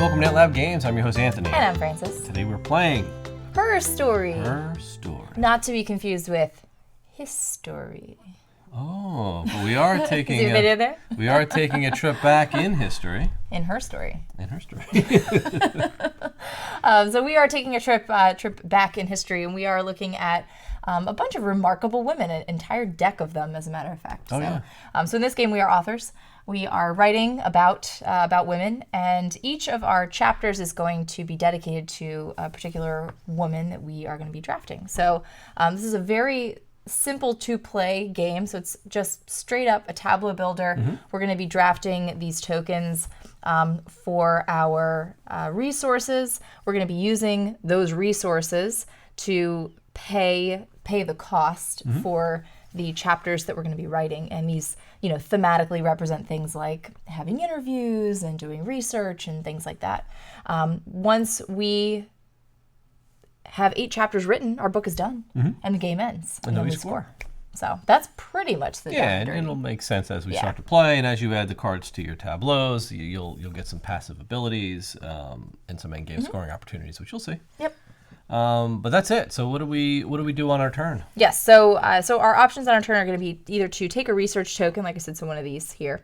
welcome to NetLab Games. I'm your host, Anthony. And I'm Francis. Today we're playing Her Story. Her Story. Not to be confused with His Story. Oh, but we are taking See a video there? We are taking a trip back in history. In her story. In her story. So we are taking a trip back in history, and we are looking at a bunch of remarkable women, an entire deck of them, as a matter of fact. So in this game, we are authors. We are writing about women, and each of our chapters is going to be dedicated to a particular woman that we are going to be drafting. So this is a very simple to play game, so it's just straight up a tableau builder. We're going to be drafting these tokens for our resources. We're going to be using those resources to pay the cost for the chapters that we're going to be writing, and these thematically represent things like having interviews and doing research and things like that. Once we have 8 chapters written, our book is done, and the game ends, and then we score. So that's pretty much the and it'll make sense as we start to play, and as you add the cards to your tableaus, you'll get some passive abilities and some end game scoring opportunities, which you'll see. Yep. But that's it. So what do we do on our turn? Yes. So our options on our turn are going to be either to take a research token, like I said, so one of these here.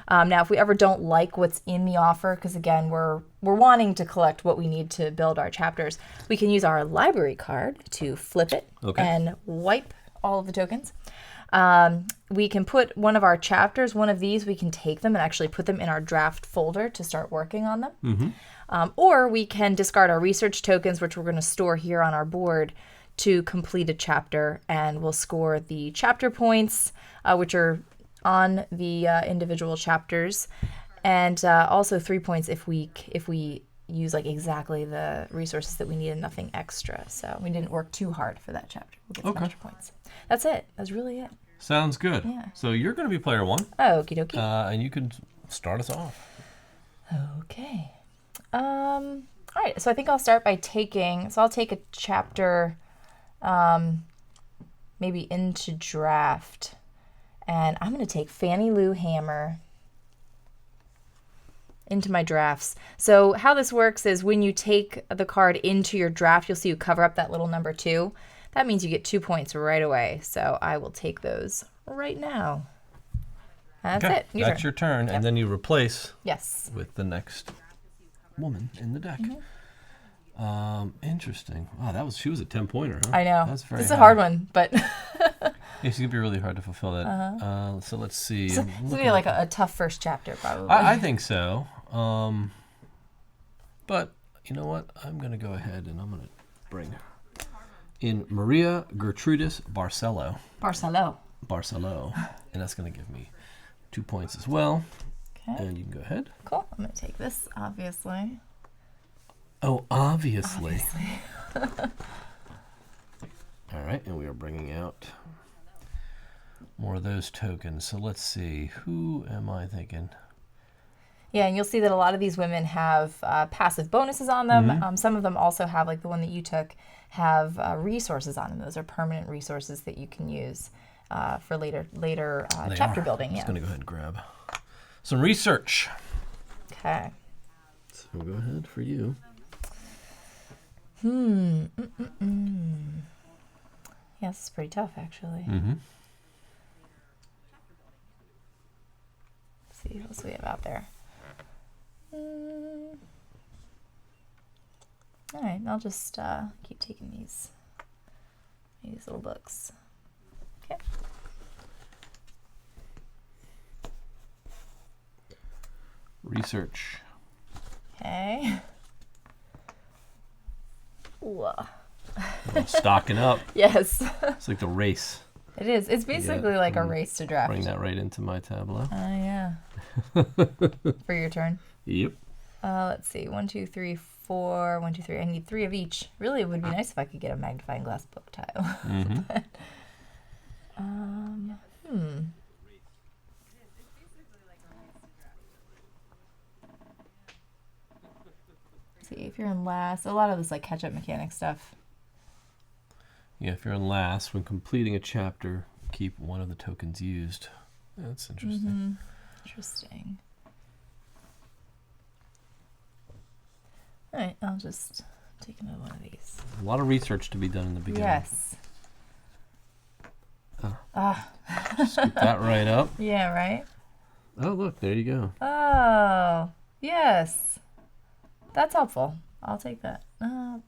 Now, if we ever don't like what's in the offer, because again, we're wanting to collect what we need to build our chapters, we can use our library card to flip it and wipe all of the tokens. We can put one of our chapters, one of these, we can take them and actually put them in our draft folder to start working on them. Or we can discard our research tokens, which we're going to store here on our board, to complete a chapter, and we'll score the chapter points, which are on the individual chapters, and also 3 points if we use like exactly the resources that we need and nothing extra. So we didn't work too hard for that chapter. We'll get some extra points. That's it. That's really it. Sounds good. Yeah. So you're going to be player 1. Okie dokie. And you can start us off. Okay. All right. So I think I'll start by I'll take a chapter maybe into draft. And I'm going to take Fannie Lou Hamer into my drafts. So how this works is when you take the card into your draft, you'll see you cover up that little number 2. That means you get 2 points right away. So I will take those right now. That's it. That's your turn. And then you replace with the next woman in the deck. Interesting. Wow, she was a 10-pointer, huh? I know. That's very It's a hard one, but it's gonna be really hard to fulfill that. So let's see. It's gonna be like a tough first chapter, probably. I think so. But you know what? I'm gonna go ahead and I'm gonna bring in Maria Gertrudis Barcelo. And that's gonna give me 2 points as well. Okay. And you can go ahead. Cool. I'm gonna take this, obviously. Oh, obviously. All right, and we are bringing out more of those tokens. So let's see. Who am I thinking? Yeah, and you'll see that a lot of these women have passive bonuses on them. Some of them also have, like the one that you took, have resources on them. Those are permanent resources that you can use for later chapter building. I'm just going to go ahead and grab some research. Okay. So go ahead for you. Yeah, this is pretty tough, actually. Let's see what else we have out there. All right, I'll just keep taking these little books. Okay. Research. Okay. Stocking up. Yes. It's like the race. It is. It's basically like a race to draft. Bring that right into my tableau. Yeah. For your turn. Yep. Let's see. 1, 2, 3, 4. 1, 2, 3. I need 3 of each. Really, it would be nice if I could get a magnifying glass book tile. But, see, if you're in last, a lot of this like catch-up mechanic stuff. Yeah, if you're in last, when completing a chapter, keep one of the tokens used. That's interesting. Interesting. All right, I'll just take another one of these. A lot of research to be done in the beginning. Yes. Scoop that right up. Yeah, right? Oh, look, there you go. Oh, yes. That's helpful. I'll take that. Yeah.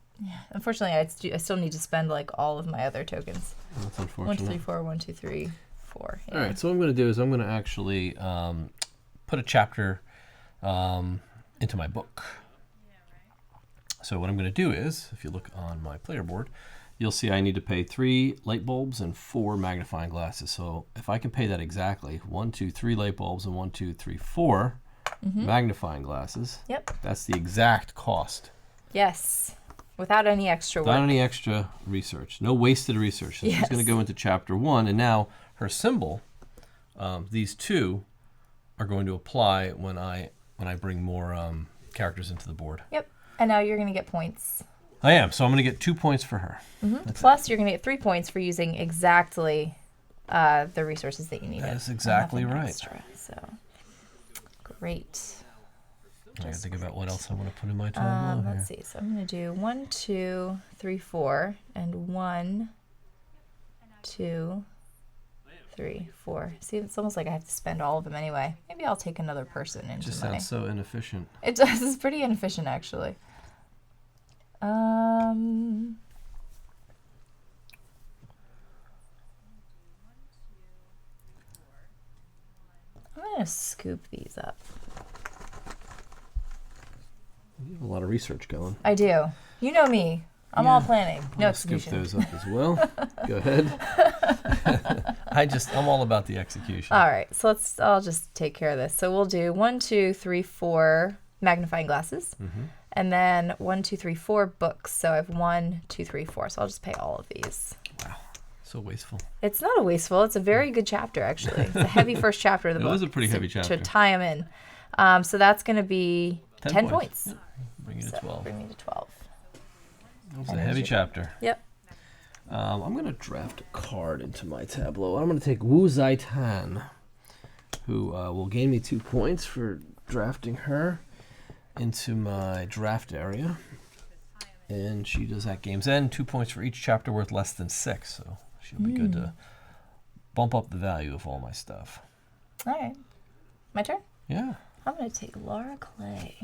Unfortunately, I still need to spend like all of my other tokens. That's 1, unfortunate. 2, 3, 4. 1, 2, 3, 4. Yeah. All right, so what I'm going to do is I'm going to actually put a chapter into my book. So what I'm going to do is, if you look on my player board, you'll see I need to pay 3 light bulbs and 4 magnifying glasses. So if I can pay that exactly, 1, 2, 3 light bulbs and 1, 2, 3, 4 magnifying glasses. Yep. That's the exact cost. Yes. Without any extra work. Without any extra research. No wasted research. So she's going to go into chapter 1, and now her symbol, these 2, are going to apply when I bring more characters into the board. Yep. And now you're going to get points. I am. So I'm going to get 2 points for her. Plus, you're going to get 3 points for using exactly the resources that you need. That is exactly right. Extra, so, great. I got to think about what else I want to put in my tableau here. Let's see. So I'm going to do 1, 2, 3, 4, and 1, 2, 3, 4. See, it's almost like I have to spend all of them anyway. Maybe I'll take another person into It just my... sounds so inefficient. It does. It's pretty inefficient, actually. I'm going to scoop these up. You have a lot of research going. I do. You know me. I'm all planning. No Scoop execution. those up as well. Go ahead. I'm all about the execution. All right. So I'll just take care of this. So we'll do 1, 2, 3, 4 magnifying glasses. And then 1, 2, 3, 4 books. So I have 1, 2, 3, 4. So I'll just pay all of these. Wow. So wasteful. It's not a wasteful. It's a very good chapter, actually. It's a heavy first chapter of the book. It was a pretty heavy chapter. To tie them in. So that's going to be 10 points. Yeah. Bring you to 12. Bring me to 12. It was a heavy chapter. Yep. I'm going to draft a card into my tableau. I'm going to take Wu Zaitan, who will gain me 2 points for drafting her into my draft area. And she does at game's end 2 points for each chapter worth less than 6. So she'll be good to bump up the value of all my stuff. All right. My turn? Yeah. I'm going to take Laura Clay.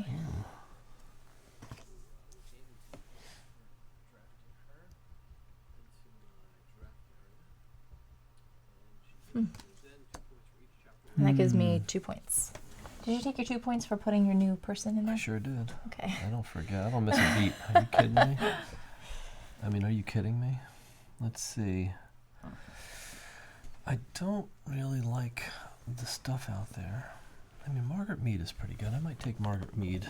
And that gives me 2 points. Did you take your 2 points for putting your new person in there? I sure did. Okay. I don't forget. I don't miss a beat. Are you kidding me? I mean, are you kidding me? Let's see. I don't really like the stuff out there. I mean, Margaret Mead is pretty good. I might take Margaret Mead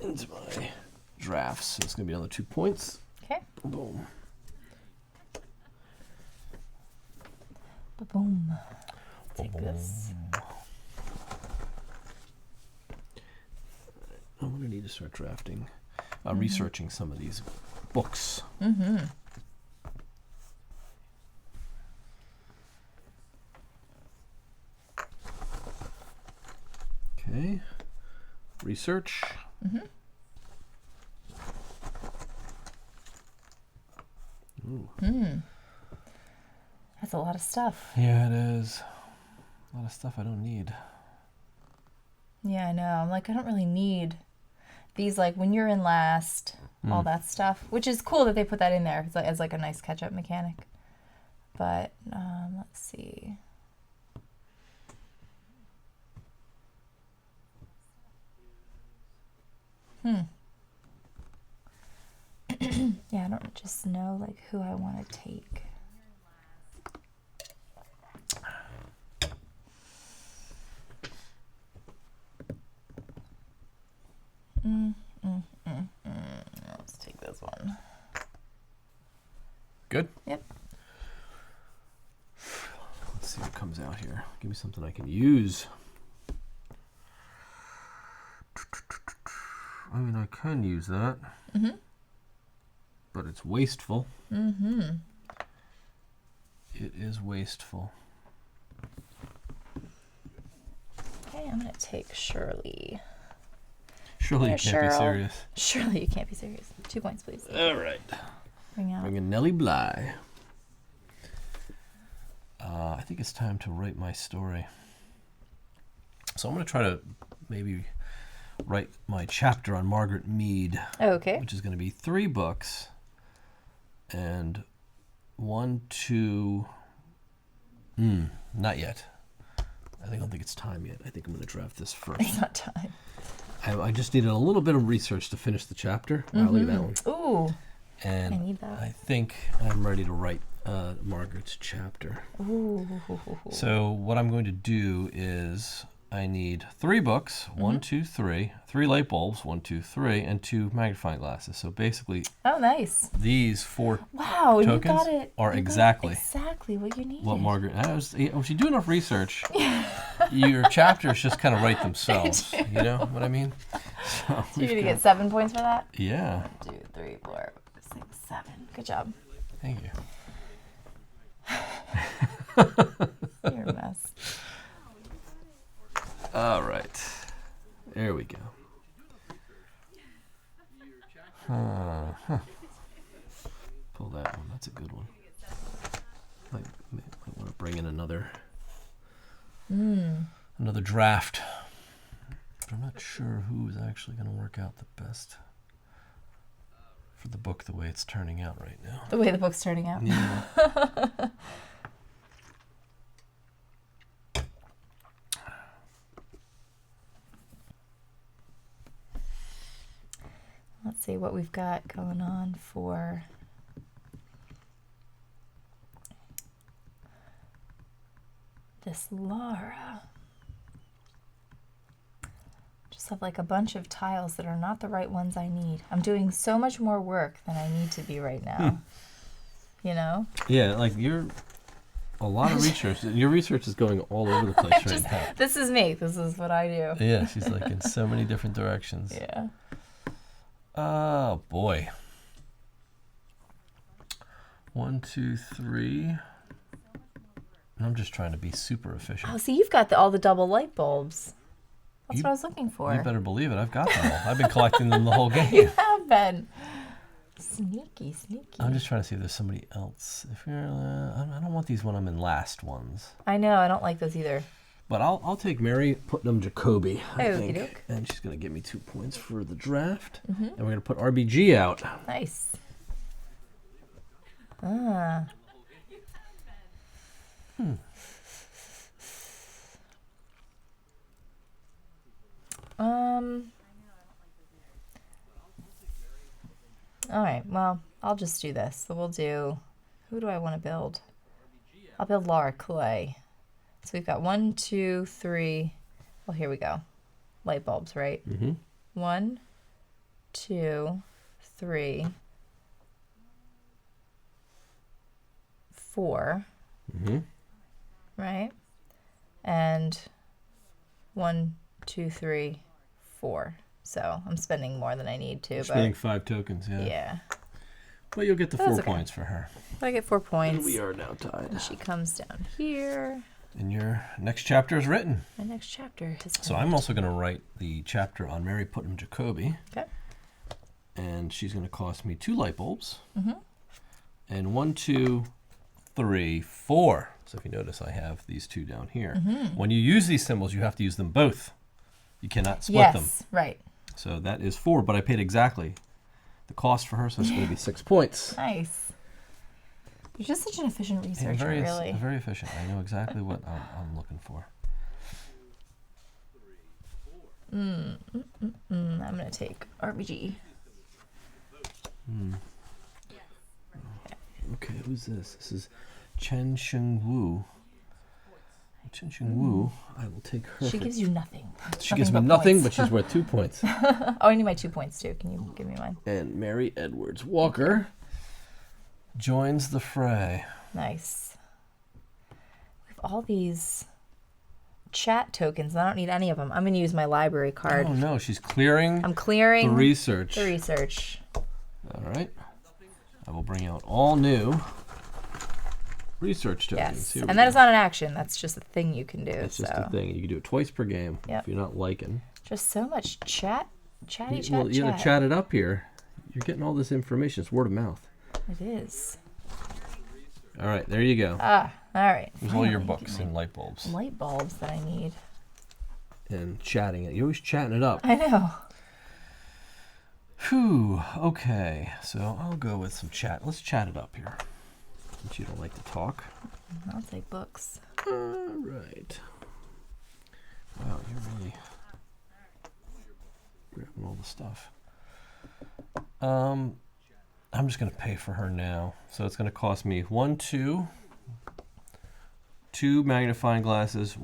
into my drafts. So it's going to be another 2 points. Okay. Boom. Boom. Take this. I'm going to need to start drafting, researching some of these books. Okay. Research. Ooh. That's a lot of stuff. Yeah, it is. A lot of stuff I don't need. Yeah, I know. I'm like, I don't really need these, like, when you're in last, all that stuff, which is cool that they put that in there as like a nice catch-up mechanic. But, let's see. Yeah, I don't just know, like, who I want to take. Let's take this one. Good? Yep. Let's see what comes out here. Give me something I can use. I mean, I can use that. But it's wasteful. It is wasteful. Okay, I'm going to take Shirley. Surely you can't be serious. Surely you can't be serious. 2 points, please. All right. Bring out. Bring in Nellie Bly. I think it's time to write my story. So I'm going to try to maybe write my chapter on Margaret Mead. Okay. Which is going to be 3 books. And 1, 2... not yet. I don't think it's time yet. I think I'm going to draft this first. It's not time. I just needed a little bit of research to finish the chapter. Wow, look at that one. Ooh. And I need that. I think I'm ready to write Margaret's chapter. Ooh. So what I'm going to do is I need 3 books, 1, 2, 3, 3 light bulbs, 1, 2, 3, and 2 magnifying glasses. So basically, Oh, nice. these 4 Wow, you tokens got it. are You got exactly what you needed. what Margaret. If you do enough research, your chapters just kind of write themselves. You know what I mean? So You're gonna get 7 points for that. Yeah. 1, 2, 3, 4, 5, 6, 7. Good job. Thank you. You're a mess. All right. There we go. Pull that one. That's a good one. Might want to bring in another draft. But I'm not sure who is actually going to work out the best for the book the way it's turning out right now. The way the book's turning out. Yeah. Let's see what we've got going on for this Laura. Just have like a bunch of tiles that are not the right ones I need. I'm doing so much more work than I need to be right now. You know? Yeah, like you're a lot of research. Your research is going all over the place right now. This is me. This is what I do. Yeah, she's like in so many different directions. Yeah. Oh boy. 1, 2, 3. I'm just trying to be super efficient. Oh, see, you've got all the double light bulbs. That's what I was looking for. You better believe it. I've got them all. I've been collecting them the whole game. You have been. Sneaky, sneaky. I'm just trying to see if there's somebody else. If you're, I don't want these when I'm in last ones. I know. I don't like those either. But I'll take Mary Putnam Jacoby, I think. Okey-doke. And she's going to give me 2 points for the draft. And we're going to put RBG out. Nice. Ah. All right, well, I'll just do this. So we'll do, who do I want to build? I'll build Laura Clay. So we've got 1, 2, 3. Well, here we go. Light bulbs, right? 1, 2, 3, 4. Right? And 1, 2, 3, 4. So I'm spending more than I need to. Spending 5 tokens, yeah. Yeah. But you'll get the That's 4 okay. points for her. I get 4 points. And we are now tied. And she comes down here. And your next chapter is written. My next chapter is. So I'm also going to write the chapter on Mary Putnam Jacoby. Okay. And she's going to cost me 2 light bulbs. And 1, 2, 3, 4. So if you notice, I have these 2 down here. When you use these symbols, you have to use them both. You cannot split them. Yes, right. So that is 4, but I paid exactly the cost for her, so it's going to be 6 points. Nice. You're just such an efficient researcher, very, really. Very efficient. I know exactly what I'm looking for. I'm going to take RBG. Okay, who's this? This is Chen Sheng Wu. Chen Sheng Wu, I will take her. She gives you nothing. She gives me nothing, but she's worth 2 points. Oh, I need my 2 points too. Can you give me mine? And Mary Edwards Walker joins the fray. Nice. We have all these chat tokens. I don't need any of them. I'm going to use my library card. Oh no, she's clearing. I'm clearing the research. The research. All right. I will bring out all new research tokens. Yes, Here we and that go. is not an action. That's just a thing you can do. That's just a thing. You can do it twice per game Yep. if you're not liking. Just so much chat Chatty chat Well, you gotta chat it up here. You're getting all this information. It's word of mouth. It is. All right, there you go. All right. There's all your books and light bulbs. Light bulbs that I need. And chatting it. You're always chatting it up. I know. Whew. Okay, so I'll go with some chat. Let's chat it up here. Since you don't like to talk. I'll take books. All right. Wow, you're really grabbing all the stuff. I'm just gonna pay for her now. So it's gonna cost me 2 magnifying glasses,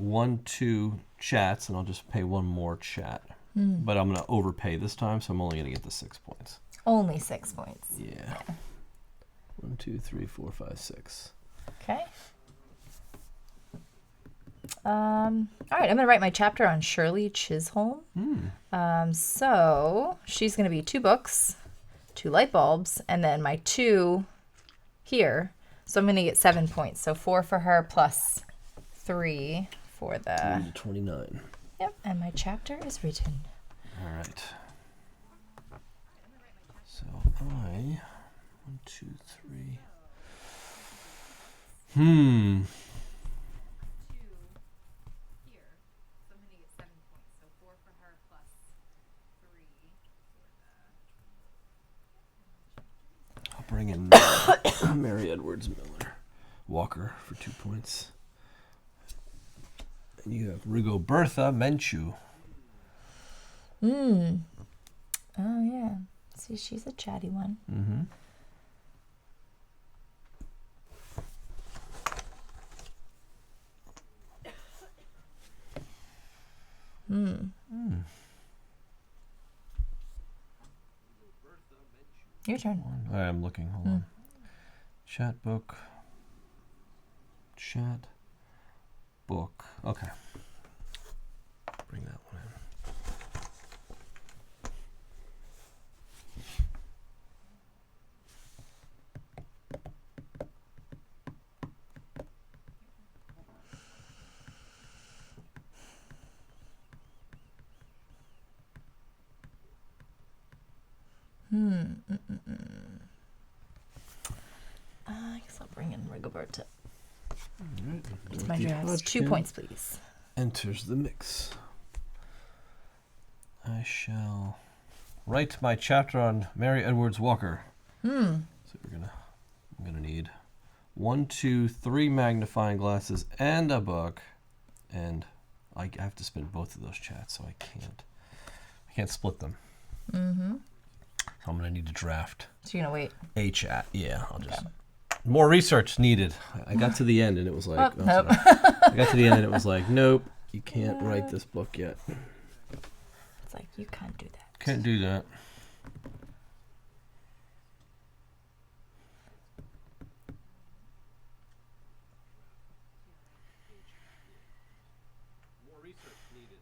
2 chats, and I'll just pay 1 more chat. But I'm gonna overpay this time, so I'm only gonna get the 6 points. Only 6 points. Yeah. 1, 2, 3, 4, 5, 6. Okay. All right, I'm gonna write my chapter on Shirley Chisholm. So she's gonna be 2 books, 2 light bulbs, and then my 2 here. So I'm gonna get 7 points. So 4 for her plus 3 for the 29. Yep, and my chapter is written. All right. So I 1, 2, 3. I'll bring in Mary Edwards Miller Walker for 2 points. And you have Rigoberta Menchú. Oh yeah. See, she's a chatty one. Your turn. I'm looking. Hold on. Chat book. Chat book. Okay. Bring that one in. I guess I'll bring in Rigoberta. All right. It's my draft. 2 points, please. Enters the mix. I shall write my chapter on Mary Edwards Walker. So I'm gonna need 1, 2, 3 magnifying glasses and a book, and I have to spend both of those chats, so I can't split them. So I'm gonna need to draft So you're gonna wait. a chat. Yeah, I'll just. More research needed. I got to the end and it was like, nope. I got to the end and it was like, nope, you can't write this book yet. It's like, you can't do that. Can't do that. More research needed.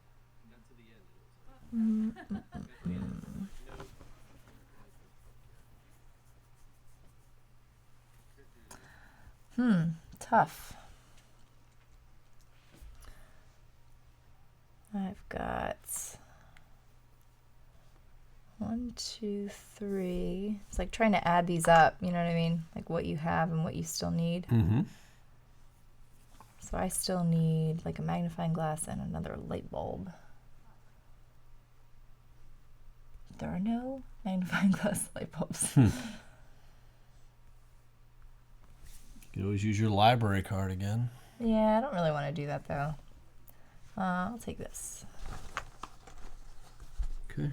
Got to the end and it was like, Tough. I've got 1, 2, 3. It's like trying to add these up, you know what I mean? Like what you have and what you still need. So I still need like a magnifying glass and another light bulb. There are no magnifying glass light bulbs. You can always use your library card again. Yeah, I don't really want to do that though. I'll take this. Okay.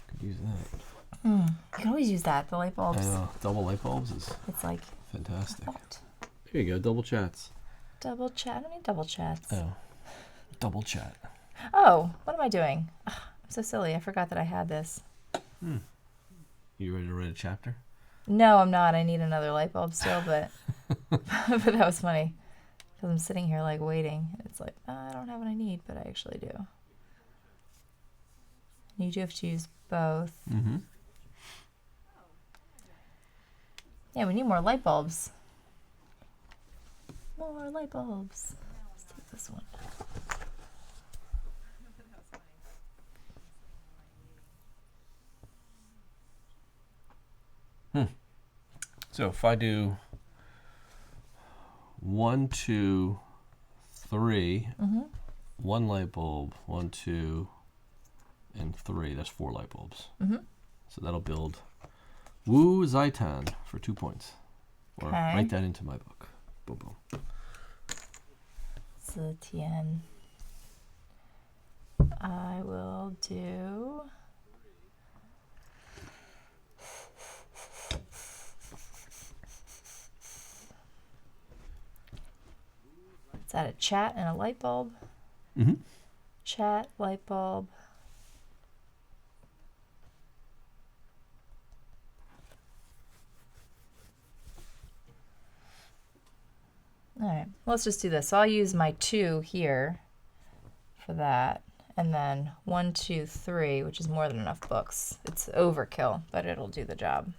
Could use that. You can always use that. The light bulbs. I know. Double light bulbs is It's like fantastic. what? Here you go. Double chats. Double chat. I don't need double chats. Oh. Double chat. Oh, what am I doing? Ugh, I'm so silly. I forgot that I had this. You ready to write a chapter? No, I'm not. I need another light bulb still, but but that was funny because I'm sitting here like waiting. It's like I don't have what I need, but I actually do. You do have to use both. Yeah, we need more light bulbs. More light bulbs. Let's take this one. So if I do 1, 2, 3, 1 light bulb, 1, 2, and 3, that's 4 light bulbs. So that'll build Wu Zaitan for 2 points. Or write that into my book. Boom, boom. Zetian. I will do... Is that a chat and a light bulb? Chat, light bulb. All right, let's just do this. So I'll use my 2 here for that. And then 1, 2, 3, which is more than enough books. It's overkill, but it'll do the job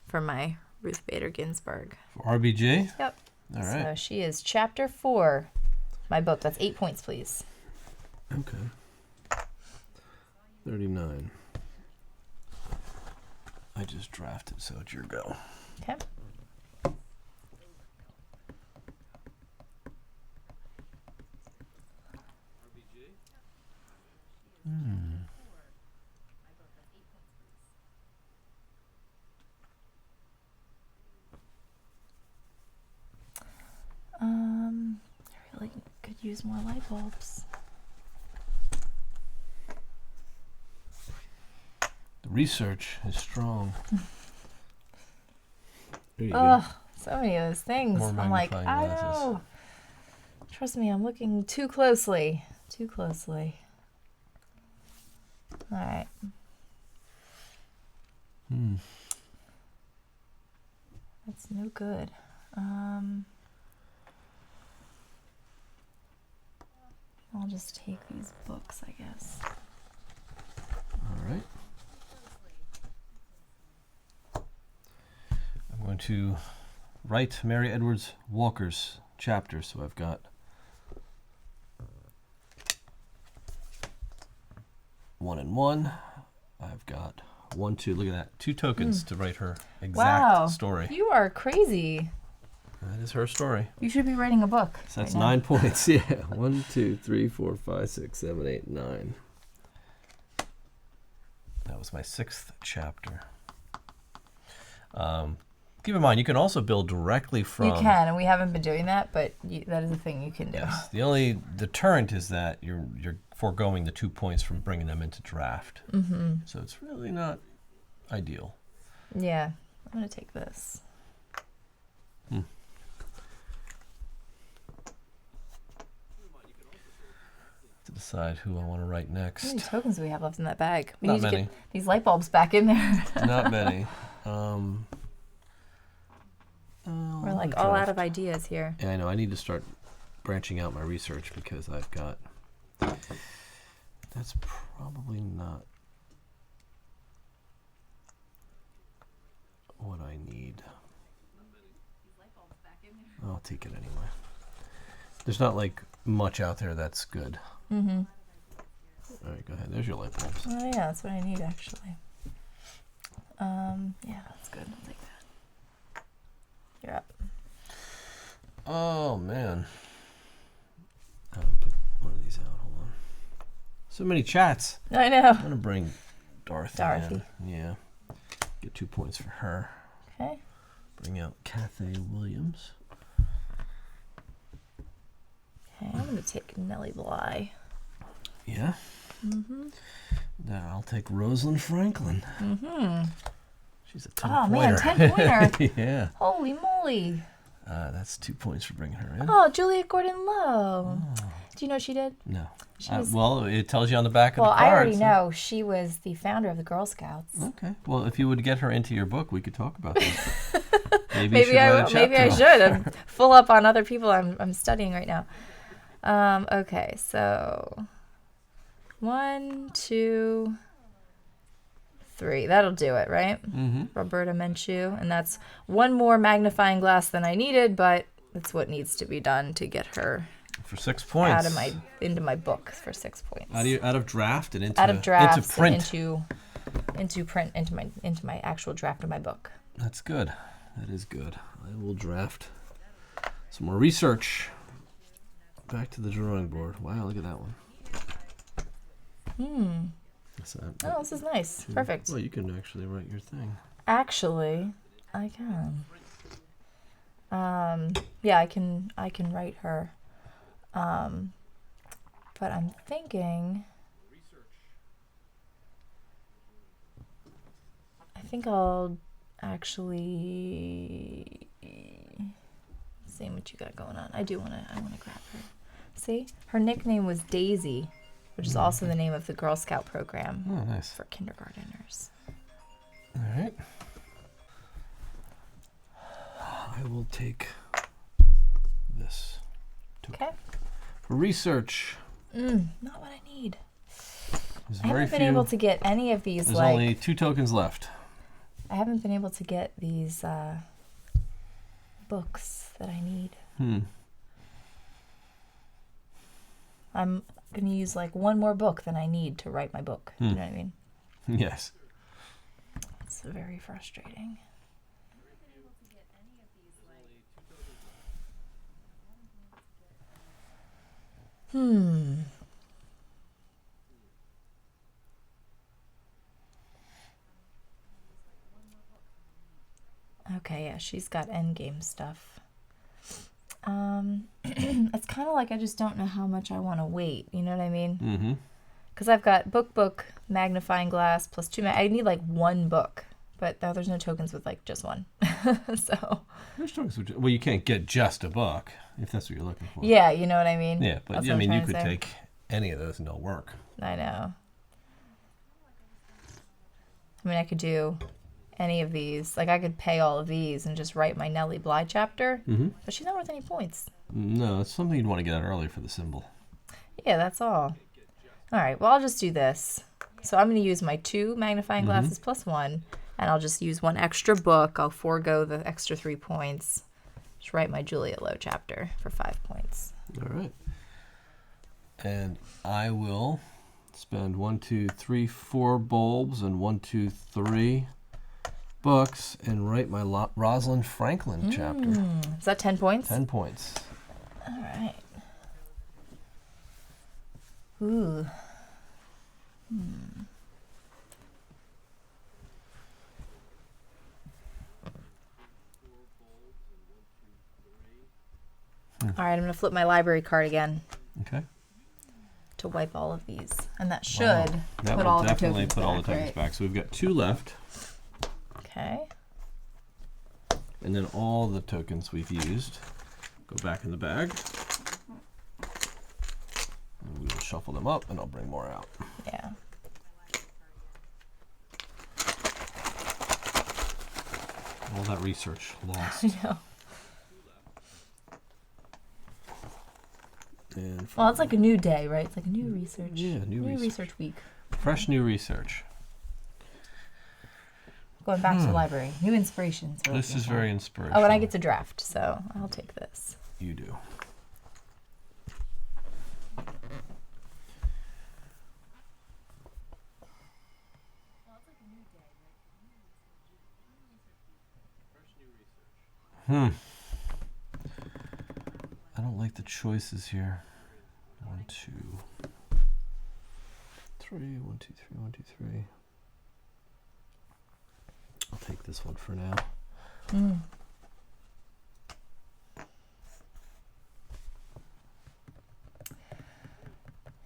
for my Ruth Bader Ginsburg. For RBG? Yep. All right. So she is chapter 4, my book. That's 8 points, please. Okay. 39. I just drafted, so it's your go. Okay. I really could use more light bulbs. The research is strong. There you go. Oh, so many of those things. More I'm like, magnifying I glasses. know. Trust me, I'm looking too closely. Too closely. All right. That's no good. I'll just take these books, I guess. All right. I'm going to write Mary Edwards Walker's chapter, so I've got 1 and 1. I've got 1, 2. Look at that. 2 tokens to write her exact story. You are crazy. That is her story. You should be writing a book. So that's right now. 9 points. Yeah. 1, 2, 3, 4, 5, 6, 7, 8, 9. That was my 6th chapter. Keep in mind, you can also build directly from... You can, and we haven't been doing that, but that is a thing you can do. Yes. The only deterrent is that you're foregoing the 2 points from bringing them into draft. So it's really not ideal. Yeah. I'm going to take this. To decide who I want to write How many next. tokens do we have left in that bag? We Not need to many. get these light bulbs back in there. Not many. We're like all out of ideas here. Yeah, I know. I need to start branching out my research because I've got... That's probably not what I need. I'll take it anyway. There's not like much out there that's good. All right, go ahead. There's your light bulbs. Oh yeah, that's what I need actually. Yeah, that's good. I'll take that. You're up. Oh man. I'll put one of these out. Hold on. So many chats. I know. I'm gonna bring Dorothy in. Yeah. Get 2 points for her. Okay. Bring out Cathay Williams. Okay, I'm gonna take Nellie Bly. Yeah. Now I'll take Rosalind Franklin. She's a 10-pointer. Oh man, 10-pointer. Yeah. Holy moly. That's 2 points for bringing her in. Oh, Juliet Gordon-Low. Do you know what she did? No. She was, well, it tells you on the back of the well, card. I already know. She was the founder of the Girl Scouts. Okay. Well, if you would get her into your book, we could talk about that. Maybe, Maybe I will. Maybe I should. I'm full up on other people I'm studying right now. Okay, so 1, 2, 3. That'll do it, right? Roberta Menchú. And that's one more magnifying glass than I needed, but that's what needs to be done to get her for 6 points. into my book for 6 points. Out of draft and into Out of drafts print. and into print into my actual draft of my book. That's good. That is good. I will draft some more research. Back to the drawing board. Wow, look at that one. What's that? Oh, this is nice. Perfect. Well, you can actually write your thing. Actually, I can. Yeah, I can write her. But I'm thinking, I think I'll actually see what you got going on. I want to grab her. See, her nickname was Daisy, which is also the name of the Girl Scout program. Oh, nice. For kindergarteners. All right. I will take this. Okay. For research. Not what I need. There's I haven't been able to get any of these. There's only 2 tokens left. I haven't been able to get these books that I need. I'm going to use like one more book than I need to write my book. You know what I mean? Yes. It's very frustrating. Okay, yeah, she's got endgame stuff. It's kind of like I just don't know how much I want to wait. You know what I mean? Mm-hmm. Because I've got book, magnifying glass, plus 2. I need like 1 book, but there's no tokens with like just 1. So. There's tokens. Well, you can't get just a book if that's what you're looking for. Yeah, you know what I mean? Yeah, but I mean, you could take any of those and it'll work. I know. I mean, I could do any of these. Like, I could pay all of these and just write my Nellie Bly chapter. But she's not worth any points. No, it's something you'd want to get out early for the symbol. Yeah, that's all. All right, well, I'll just do this. So I'm going to use my 2 magnifying glasses plus 1, and I'll just use 1 extra book. I'll forego the extra 3 points. Just write my Juliet Lowe chapter for 5 points. All right. And I will spend 1, 2, 3, 4 bulbs and 1, 2, 3 books and write my Rosalind Franklin chapter. Is that 10 points? 10 points. All right. Ooh. All right, I'm going to flip my library card again. Okay. To wipe all of these. And that should That put will all the definitely tokens put all the back, tokens right? back. So we've got 2 left. Okay. And then all the tokens we've used go back in the bag. And we will shuffle them up and I'll bring more out. Yeah. All that research lost. I know. And Well, it's like a new day, right? It's like a new research. Yeah, new research week. fresh new research. Going back to the library. New inspirations. This is very inspirational. Oh, and I get to draft, so I'll take this. You do. I don't like the choices here. 1, 2, 3. 1, 2, 3. 1, 2, 3. I'll take this one for now.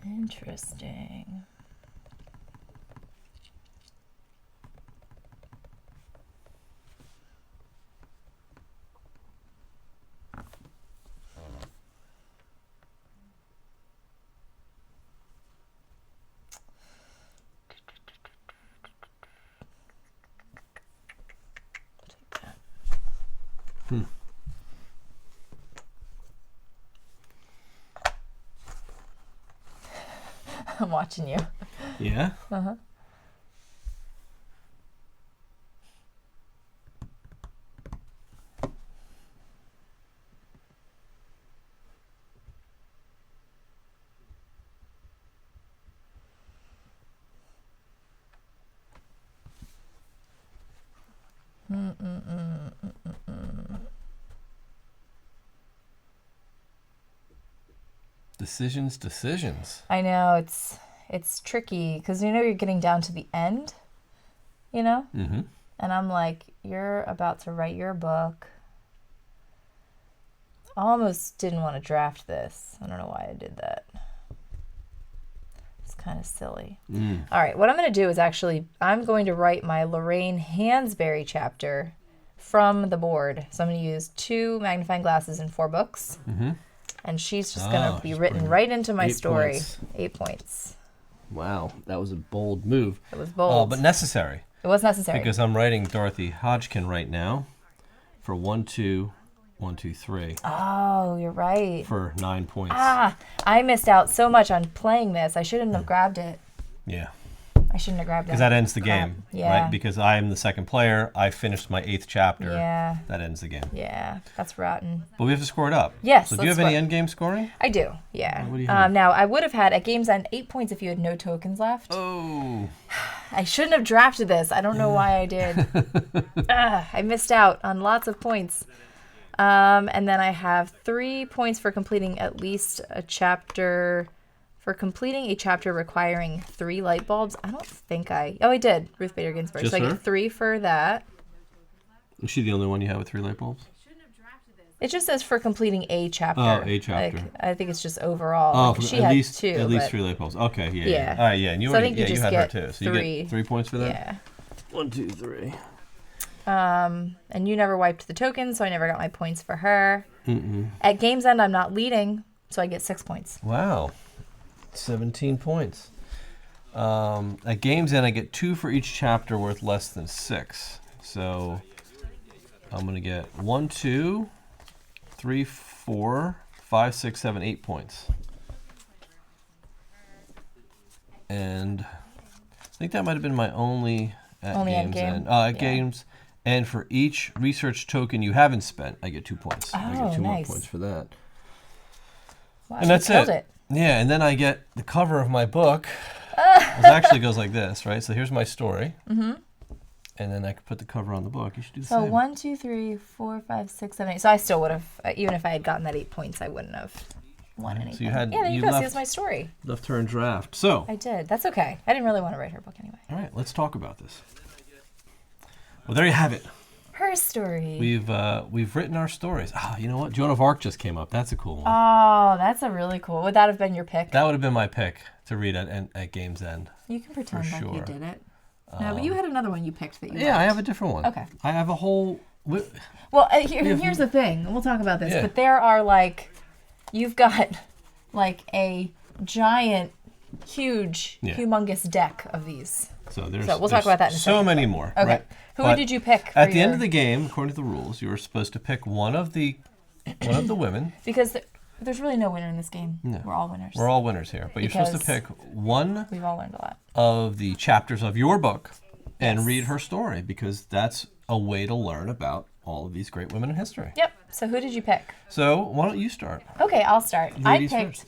Interesting. I'm watching you. Yeah? Uh-huh. Decisions. I know it's tricky because you're getting down to the end, Mm-hmm. and I'm like, you're about to write your book. I almost didn't want to draft this. I don't know why I did that. It's kind of silly. All right, what I'm going to do is I'm going to write my Lorraine Hansberry chapter from the board. So I'm going to use 2 magnifying glasses and 4 books. Mm-hmm. And she's just going to be written right into my 8 story. points. 8 points. Wow, that was a bold move. It was bold. But necessary. It was necessary. Because I'm writing Dorothy Hodgkin right now for 1, 2, 1, 2, 3. Oh, you're right. For 9 points. I missed out so much on playing this. I shouldn't have grabbed it. Yeah. I shouldn't have grabbed it. Because that ends the game, Yeah. right? Because I am the second player. I finished my 8th chapter. Yeah. That ends the game. Yeah, that's rotten. But we have to score it up. Yes, So do you have let's any score. end game scoring? I do, yeah. What do you have? Now, I would have had, at Game's End, 8 points if you had no tokens left. Oh. I shouldn't have drafted this. I don't know why I did. I missed out on lots of points. And then I have 3 points for completing at least a chapter. For completing a chapter requiring 3 light bulbs. I don't think I did. Ruth Bader Ginsburg. Just so I her? get 3 for that. Is she the only one you have with 3 light bulbs? It just says for completing a chapter. Oh, a chapter. Like, I think it's just overall. Like, she at had least 2. at least but- 3 light bulbs. Okay, yeah. Yeah. All right, yeah. And you So I already, think you just had her get too. So you 3. get 3 points for that? Yeah. 1, 2, 3. And you never wiped the tokens, so I never got my points for her. Mm-mm. At Game's End, I'm not leading, so I get 6 points. Wow. 17 points. At Game's End, I get 2 for each chapter worth less than 6. So I'm going to get 1, 2, 3, 4, 5, 6, 7, 8 points. And I think that might have been my only at Only Game's endgame? End. At Yeah. Game's End, for each research token you haven't spent, I get 2 points. I Oh, get 2 more nice. points for that. Wow, And that's you killed it. Yeah, and then I get the cover of my book. It actually goes like this, right? So here's my story. Mm-hmm. And then I can put the cover on the book. You should do the So same. 1, 2, 3, 4, 5, 6, 7, 8. So I still would have, even if I had gotten that 8 points, I wouldn't have won anything. So you had- yeah, there you you go. See, left- that's my story. Left turn draft. So, I did. That's okay. I didn't really want to write her book anyway. all right, let's talk about this. Well, there you have it. Her story. We've written our stories. You know what? Joan of Arc just came up. That's a cool one. Oh, that's a really cool. Would that have been your pick? That would have been my pick to read at Game's End. You can pretend like you sure. did it. No, but you had another one you picked that you Yeah, I liked. have a different one. Okay. I have a whole. Well, here's the thing. We'll talk about this. Yeah. But there are you've got a giant, huge, Yeah. humongous deck of these. So So there's. we'll talk there's about that in a so second. many more. Okay. Right? Who But did you pick? At the end of the game, according to the rules, you were supposed to pick one of the women. Because there's really no winner in this game. No. We're all winners. We're all winners here, but you're supposed to Because- pick one We've all learned a lot. of the chapters of your book and Yes. read her story, because that's a way to learn about all of these great women in history. Yep. So who did you pick? So why don't you start? Okay, I'll start. Ladies first.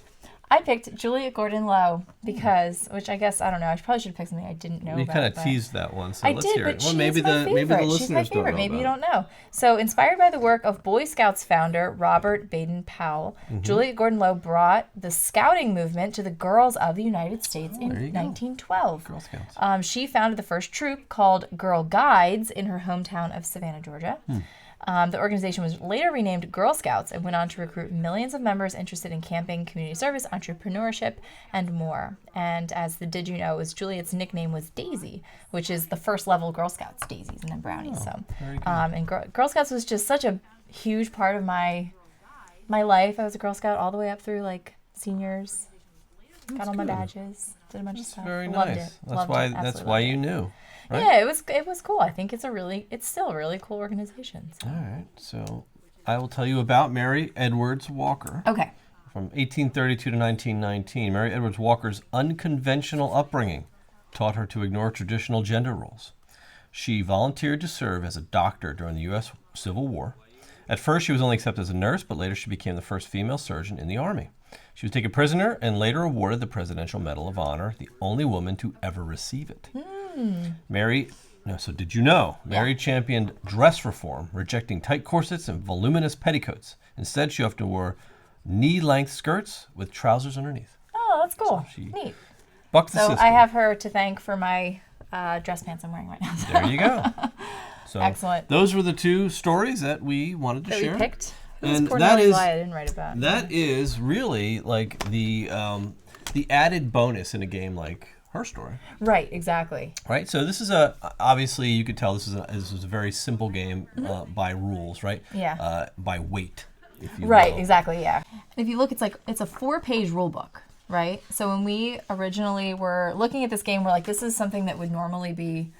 I picked Juliet Gordon-Low because, which I guess, I don't know, I probably should have picked something I didn't know You about. kind of but- teased that one, so I let's did, hear but it. Well, she's maybe my the favorite. maybe the She's my listeners don't favorite. know Maybe you about don't know. So, inspired by the work of Boy Scouts founder Robert Baden-Powell, Mm-hmm. Juliet Gordon-Low brought the scouting movement to the girls of the United States in there you go. 1912. Girl Scouts. She founded the first troop called Girl Guides in her hometown of Savannah, Georgia. The organization was later renamed Girl Scouts and went on to recruit millions of members interested in camping, community service, entrepreneurship, and more. And as the Did You Know, was Juliet's nickname was Daisy, which is the first level Girl Scouts, daisies and then brownies. very good. And Girl Scouts was just such a huge part of my life. I was a Girl Scout all the way up through seniors. Got all my badges, did a bunch of stuff. Very Loved nice. it. That's Loved why it. that's Absolutely why loved you it. knew. Right? Yeah, it was cool. I think it's still a really cool organization. So. All right. So I will tell you about Mary Edwards Walker. Okay. From 1832 to 1919, Mary Edwards Walker's unconventional upbringing taught her to ignore traditional gender roles. She volunteered to serve as a doctor during the U.S. Civil War. At first, she was only accepted as a nurse, but later she became the first female surgeon in the Army. She was taken prisoner and later awarded the Presidential Medal of Honor, the only woman to ever receive it. Did you know? Mary championed dress reform, rejecting tight corsets and voluminous petticoats. Instead, she often wore knee-length skirts with trousers underneath. Oh, that's cool. So she Neat. bucked the So system. I have her to thank for my dress pants I'm wearing right now. There you go. So Excellent. those were the two stories that we wanted to That share. we picked. Who's And Cornelia that is Bly I didn't write about. that is really like the added bonus in a game like Her Story. Right, exactly. Right, so this is obviously you could tell this is a very simple game by rules, right? Yeah. By weight, if you Right, will. exactly, yeah. If you look, it's a 4-page rule book, right? So when we originally were looking at this game, we're like, this is something that would normally be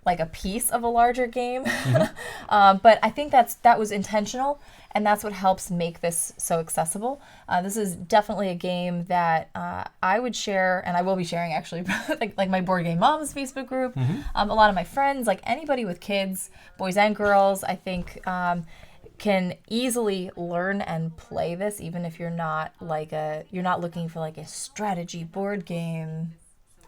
like a piece of a larger game. But I think that was intentional, and that's what helps make this so accessible. This is definitely a game that I would share, and I will be sharing actually, like my Board Game Moms Facebook group. A lot of my friends, like anybody with kids, boys and girls, I think can easily learn and play this, even if you're not looking for like a strategy board game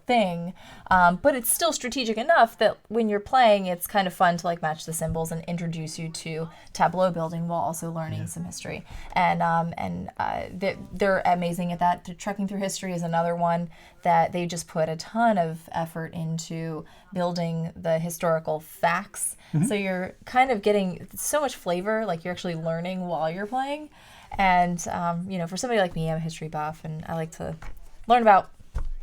thing, but it's still strategic enough that when you're playing, it's kind of fun to like match the symbols and introduce you to tableau building while also learning some history. And they're amazing at that. Trekking Through History is another one that they just put a ton of effort into building the historical facts. So you're kind of getting so much flavor, like you're actually learning while you're playing. And for somebody like me, I'm a history buff, and I like to learn about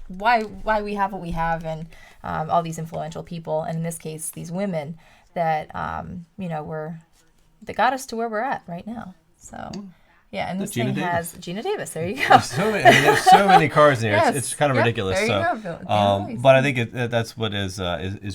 why we have what we have, and all these influential people, and in this case these women that that got us to where we're at right now. So yeah, and this thing has Gina Davis. There you go. There's so many cards in here. Yes. It's kind of ridiculous. There you So, go. but I think that's what is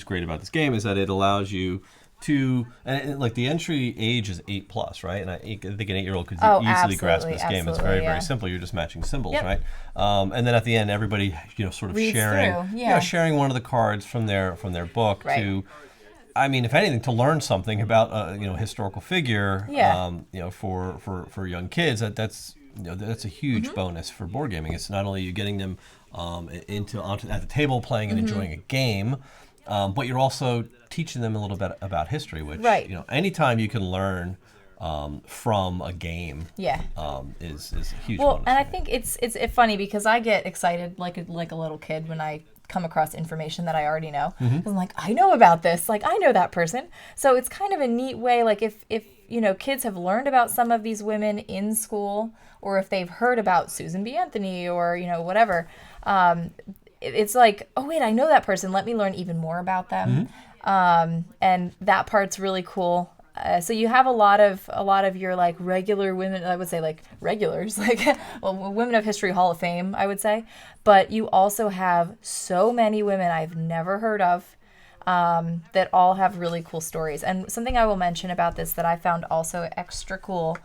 great about this game, is that it allows you to, and like the entry age is 8+, right? And I think an 8-year-old could easily grasp this game. It's very, very simple. You're just matching symbols, right? And then at the end, everybody, sort of reads sharing, through, sharing one of the cards from their book right. to, I mean, if anything, to learn something about historical figure, for young kids. That's a huge bonus for board gaming. It's not only you getting them onto at the table playing and enjoying a game, but you're also teaching them a little bit about history, which anytime you can learn from a game, is a huge bonus. And I think it's funny because I get excited like a little kid when I come across information that I already know. I'm like, I know about this, like I know that person. So it's kind of a neat way, like if kids have learned about some of these women in school, or if they've heard about Susan B. Anthony or whatever, it's like, oh wait, I know that person, let me learn even more about them. And that part's really cool. So you have a lot of your like regular women, I would say like regulars, like Women of History Hall of Fame, I would say. But you also have so many women I've never heard of that all have really cool stories. And something I will mention about this that I found also extra cool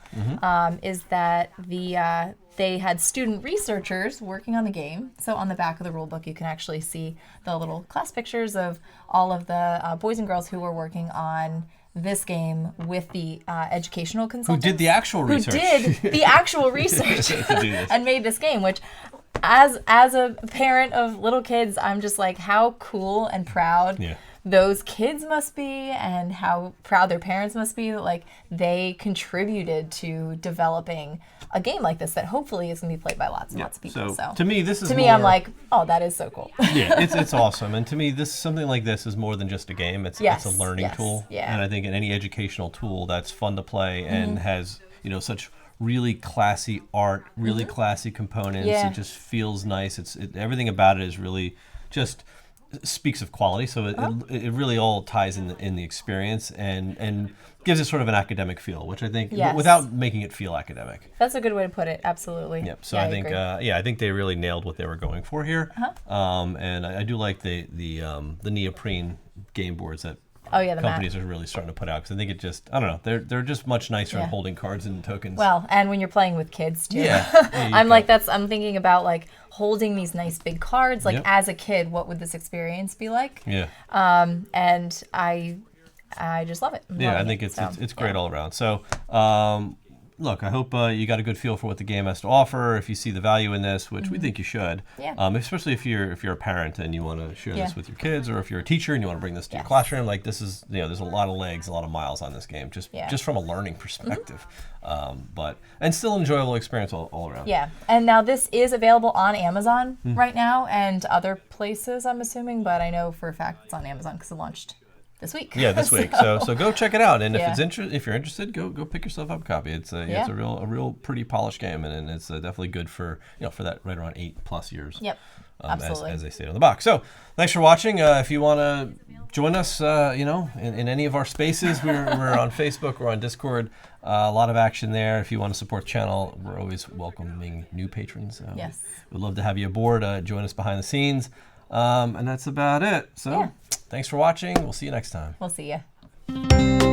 is that they had student researchers working on the game. So on the back of the rule book, you can actually see the little class pictures of all of the boys and girls who were working on this game with the educational consultants. Who did the actual research. And made this game, which as a parent of little kids, I'm just like, how cool and proud those kids must be, and how proud their parents must be that like they contributed to developing a game like this that hopefully is going to be played by lots and lots of people. So to me, this is I'm like, oh, that is so cool. It's awesome. And to me, something like this is more than just a game. It's a learning tool. Yeah. And I think in any educational tool that's fun to play and has such really classy art, really classy components. It just feels nice. Everything about it is really just speaks of quality. So it really all ties in the experience and gives it sort of an academic feel, which I think, but without making it feel academic. That's a good way to put it. Absolutely. Yep. So I think, I think they really nailed what they were going for here. And I do like the neoprene game boards that the companies map are really starting to put out, because I think it just, I don't know, they're just much nicer than holding cards and tokens. Well, and when you're playing with kids too. I'm thinking about like holding these nice big cards. Like as a kid, what would this experience be like? Yeah. And I just love it. I think it's great all around. So look, I hope you got a good feel for what the game has to offer. If you see the value in this, which we think you should, especially if you're a parent and you want to share this with your kids, or if you're a teacher and you want to bring this to your classroom, like this is, there's a lot of legs, a lot of miles on this game, just from a learning perspective. And still enjoyable experience all around. Yeah, and now this is available on Amazon right now and other places, I'm assuming, but I know for a fact it's on Amazon because it launched this week. Yeah, this week. So go check it out, and if you're interested, go pick yourself up a copy. It's a real pretty polished game, and it's definitely good for for that right around 8+ years. Yep. Absolutely. As they state on the box. So thanks for watching. If you want to join us, in any of our spaces, we're on Facebook, we're on Discord. A lot of action there. If you want to support the channel, we're always welcoming new patrons. Yes. We'd love to have you aboard. Join us behind the scenes. And that's about it. So thanks for watching. We'll see you next time. We'll see you.